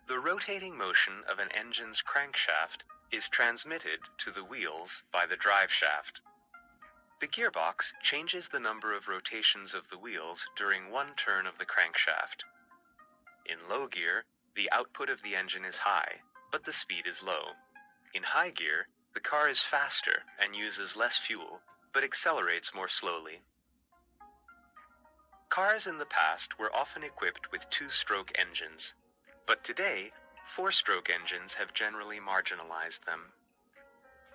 The rotating motion of an engine's crankshaft is transmitted to the wheels by the drive shaft. The gearbox changes the number of rotations of the wheels during one turn of the crankshaft. In low gear, the output of the engine is high, but the speed is low. In high gear, the car is faster and uses less fuel, but accelerates more slowly. Cars in the past were often equipped with two-stroke engines, but today, four-stroke engines have generally marginalized them.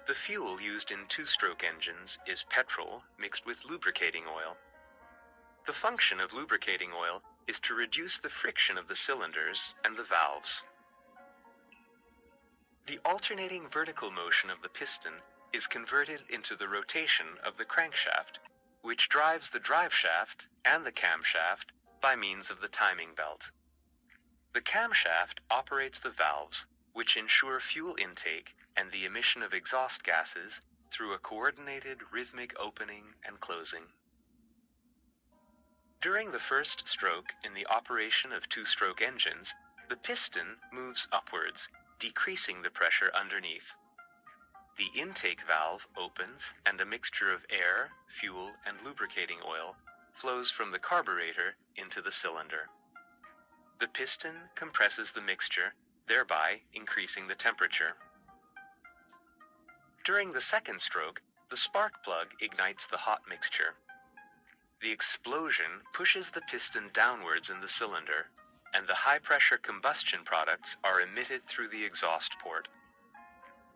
The fuel used in two-stroke engines is petrol mixed with lubricating oil. The function of lubricating oil is to reduce the friction of the cylinders and the valves. The alternating vertical motion of the piston is converted into the rotation of the crankshaft, which drives the drive shaft and the camshaft by means of the timing belt. The camshaft operates the valves, which ensure fuel intake and the emission of exhaust gases through a coordinated rhythmic opening and closing. During the first stroke in the operation of two-stroke engines, the piston moves upwards, decreasing the pressure underneath. The intake valve opens and a mixture of air, fuel, and lubricating oil flows from the carburetor into the cylinder. The piston compresses the mixture, thereby increasing the temperature. During the second stroke, the spark plug ignites the hot mixture. The explosion pushes the piston downwards in the cylinder, and the high-pressure combustion products are emitted through the exhaust port.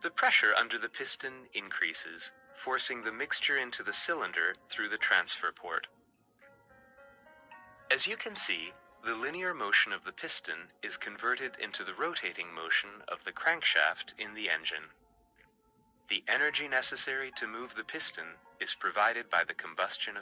The pressure under the piston increases, forcing the mixture into the cylinder through the transfer port. As you can see, the linear motion of the piston is converted into the rotating motion of the crankshaft in the engine. The energy necessary to move the piston is provided by the combustion of